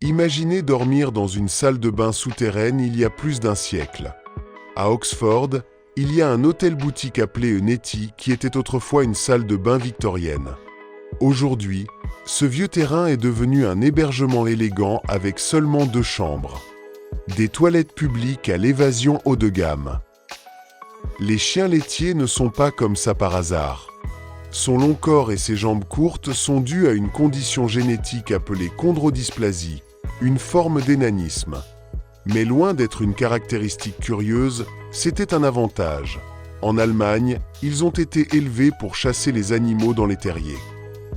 Imaginez dormir dans une salle de bain souterraine il y a plus d'un siècle. À Oxford, il y a un hôtel-boutique appelé Nettie qui était autrefois une salle de bain victorienne. Aujourd'hui, ce vieux terrain est devenu un hébergement élégant avec seulement 2 chambres. Des toilettes publiques à l'évasion haut de gamme. Les chiens laitiers ne sont pas comme ça par hasard. Son long corps et ses jambes courtes sont dus à une condition génétique appelée chondrodysplasie, une forme d'énanisme. Mais loin d'être une caractéristique curieuse, c'était un avantage. En Allemagne, ils ont été élevés pour chasser les animaux dans les terriers.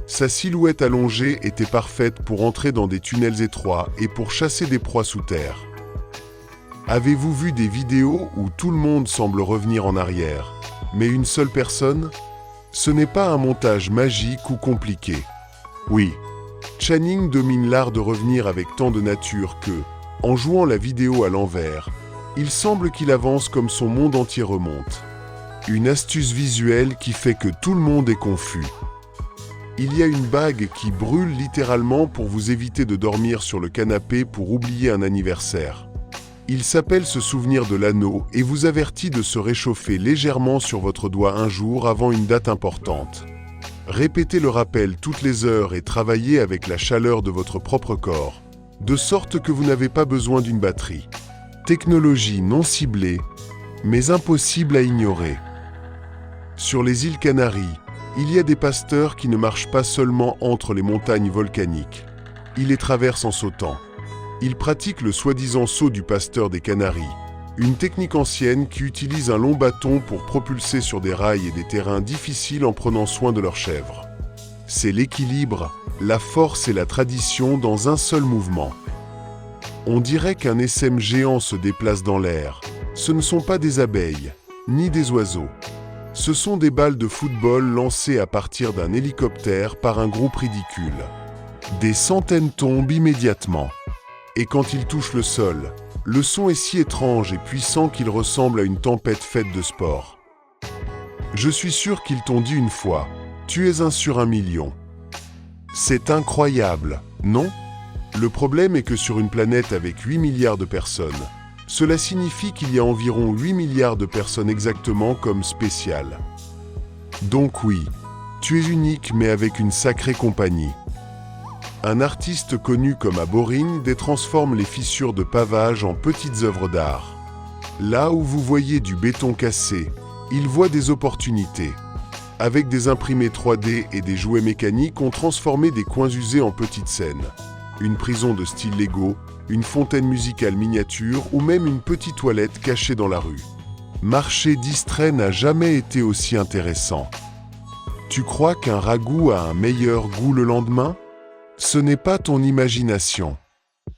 Sa silhouette allongée était parfaite pour entrer dans des tunnels étroits et pour chasser des proies sous terre. Avez-vous vu des vidéos où tout le monde semble revenir en arrière, mais une seule personne? Ce n'est pas un montage magique ou compliqué. Oui, Channing domine l'art de revenir avec tant de nature que, en jouant la vidéo à l'envers, il semble qu'il avance comme son monde entier remonte. Une astuce visuelle qui fait que tout le monde est confus. Il y a une bague qui brûle littéralement pour vous éviter de dormir sur le canapé pour oublier un anniversaire. Il s'appelle se souvenir de l'anneau et vous avertit de se réchauffer légèrement sur votre doigt un jour avant une date importante. Répétez le rappel toutes les heures et travaillez avec la chaleur de votre propre corps, de sorte que vous n'avez pas besoin d'une batterie. Technologie non ciblée, mais impossible à ignorer. Sur les îles Canaries, il y a des pasteurs qui ne marchent pas seulement entre les montagnes volcaniques. Ils les traversent en sautant. Ils pratiquent le soi-disant saut du pasteur des Canaries, une technique ancienne qui utilise un long bâton pour propulser sur des rails et des terrains difficiles en prenant soin de leurs chèvres. C'est l'équilibre, la force et la tradition dans un seul mouvement. On dirait qu'un essaim géant se déplace dans l'air. Ce ne sont pas des abeilles, ni des oiseaux. Ce sont des balles de football lancées à partir d'un hélicoptère par un groupe ridicule. Des centaines tombent immédiatement. Et quand ils touchent le sol, le son est si étrange et puissant qu'il ressemble à une tempête faite de sport. Je suis sûr qu'ils t'ont dit une fois, tu es un sur 1 million. C'est incroyable, non? Le problème est que sur une planète avec 8 milliards de personnes, cela signifie qu'il y a environ 8 milliards de personnes exactement comme spéciales. Donc oui, tu es unique mais avec une sacrée compagnie. Un artiste connu comme Aboring détransforme les fissures de pavage en petites œuvres d'art. Là où vous voyez du béton cassé, il voit des opportunités. Avec des imprimés 3D et des jouets mécaniques, on transformé des coins usés en petites scènes. Une prison de style Lego, une fontaine musicale miniature ou même une petite toilette cachée dans la rue. Marcher distrait n'a jamais été aussi intéressant. Tu crois qu'un ragoût a un meilleur goût le lendemain? Ce n'est pas ton imagination.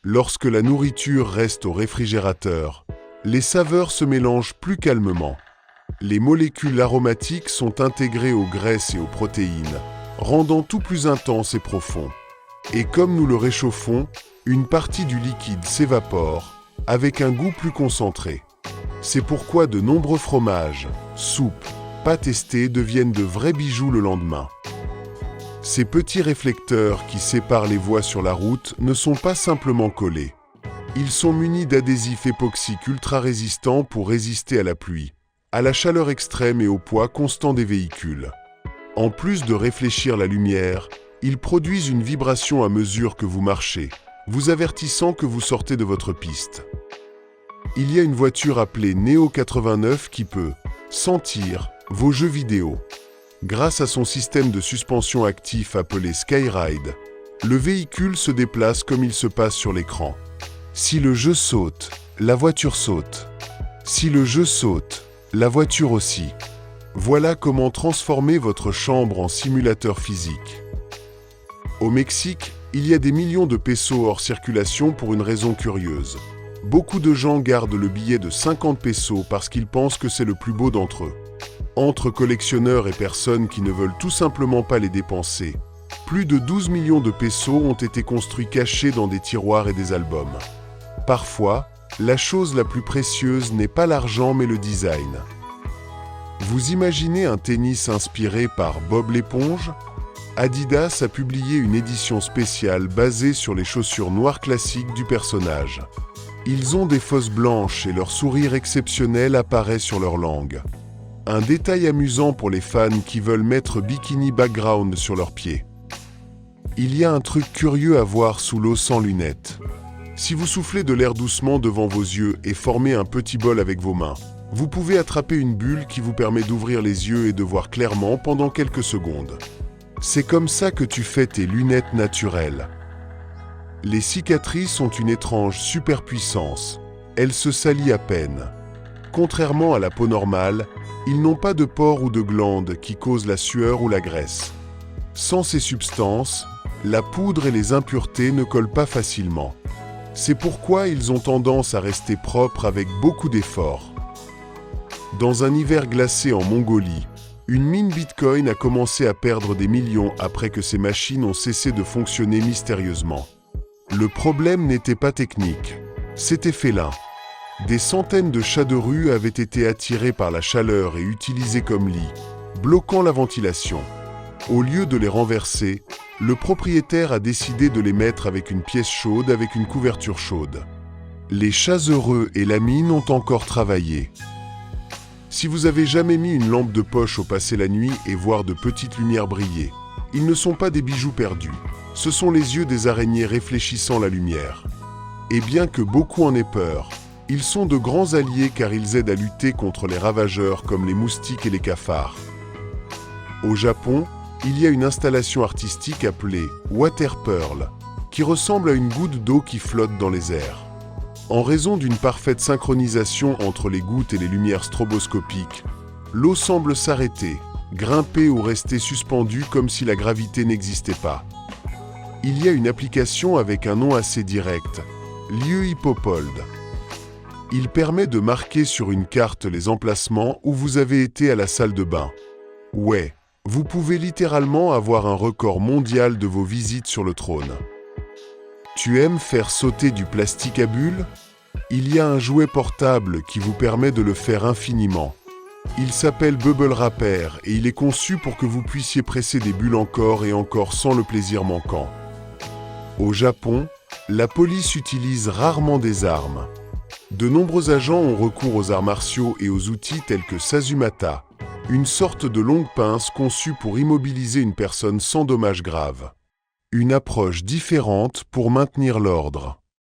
Lorsque la nourriture reste au réfrigérateur, les saveurs se mélangent plus calmement. Les molécules aromatiques sont intégrées aux graisses et aux protéines, rendant tout plus intense et profond. Et comme nous le réchauffons, une partie du liquide s'évapore, avec un goût plus concentré. C'est pourquoi de nombreux fromages, soupes, pas testés deviennent de vrais bijoux le lendemain. Ces petits réflecteurs qui séparent les voies sur la route ne sont pas simplement collés. Ils sont munis d'adhésifs époxyques ultra résistants pour résister à la pluie, à la chaleur extrême et au poids constant des véhicules. En plus de réfléchir la lumière, ils produisent une vibration à mesure que vous marchez, vous avertissant que vous sortez de votre piste. Il y a une voiture appelée Neo 89 qui peut sentir vos jeux vidéo. Grâce à son système de suspension actif appelé Skyride, le véhicule se déplace comme il se passe sur l'écran. Si le jeu saute, la voiture saute. Si le jeu saute, la voiture aussi. Voilà comment transformer votre chambre en simulateur physique. Au Mexique, il y a des millions de pesos hors circulation pour une raison curieuse. Beaucoup de gens gardent le billet de 50 pesos parce qu'ils pensent que c'est le plus beau d'entre eux. Entre collectionneurs et personnes qui ne veulent tout simplement pas les dépenser, plus de 12 millions de pesos ont été construits cachés dans des tiroirs et des albums. Parfois, la chose la plus précieuse n'est pas l'argent mais le design. Vous imaginez un tennis inspiré par Bob l'éponge? Adidas a publié une édition spéciale basée sur les chaussures noires classiques du personnage. Ils ont des fosses blanches et leur sourire exceptionnel apparaît sur leur langue. Un détail amusant pour les fans qui veulent mettre bikini background sur leurs pieds. Il y a un truc curieux à voir sous l'eau sans lunettes. Si vous soufflez de l'air doucement devant vos yeux et formez un petit bol avec vos mains, vous pouvez attraper une bulle qui vous permet d'ouvrir les yeux et de voir clairement pendant quelques secondes. C'est comme ça que tu fais tes lunettes naturelles. Les cicatrices ont une étrange superpuissance. Elles se salissent à peine. Contrairement à la peau normale, ils n'ont pas de pores ou de glandes qui causent la sueur ou la graisse. Sans ces substances, la poudre et les impuretés ne collent pas facilement. C'est pourquoi ils ont tendance à rester propres avec beaucoup d'efforts. Dans un hiver glacé en Mongolie, une mine Bitcoin a commencé à perdre des millions après que ces machines ont cessé de fonctionner mystérieusement. Le problème n'était pas technique, c'était félin. Des centaines de chats de rue avaient été attirés par la chaleur et utilisés comme lit, bloquant la ventilation. Au lieu de les renverser, le propriétaire a décidé de les mettre avec une pièce chaude avec une couverture chaude. Les chats heureux et la mine ont encore travaillé. Si vous avez jamais mis une lampe de poche au passer la nuit et voir de petites lumières briller, ils ne sont pas des bijoux perdus. Ce sont les yeux des araignées réfléchissant la lumière. Et bien que beaucoup en aient peur, ils sont de grands alliés car ils aident à lutter contre les ravageurs comme les moustiques et les cafards. Au Japon, il y a une installation artistique appelée Water Pearl, qui ressemble à une goutte d'eau qui flotte dans les airs. En raison d'une parfaite synchronisation entre les gouttes et les lumières stroboscopiques, l'eau semble s'arrêter, grimper ou rester suspendue comme si la gravité n'existait pas. Il y a une application avec un nom assez direct, Liuhipopold. Il permet de marquer sur une carte les emplacements où vous avez été à la salle de bain. Ouais, vous pouvez littéralement avoir un record mondial de vos visites sur le trône. Tu aimes faire sauter du plastique à bulles? Il y a un jouet portable qui vous permet de le faire infiniment. Il s'appelle Bubble Wrapper et il est conçu pour que vous puissiez presser des bulles encore et encore sans le plaisir manquant. Au Japon, la police utilise rarement des armes. De nombreux agents ont recours aux arts martiaux et aux outils tels que Sazumata, une sorte de longue pince conçue pour immobiliser une personne sans dommages graves. Une approche différente pour maintenir l'ordre.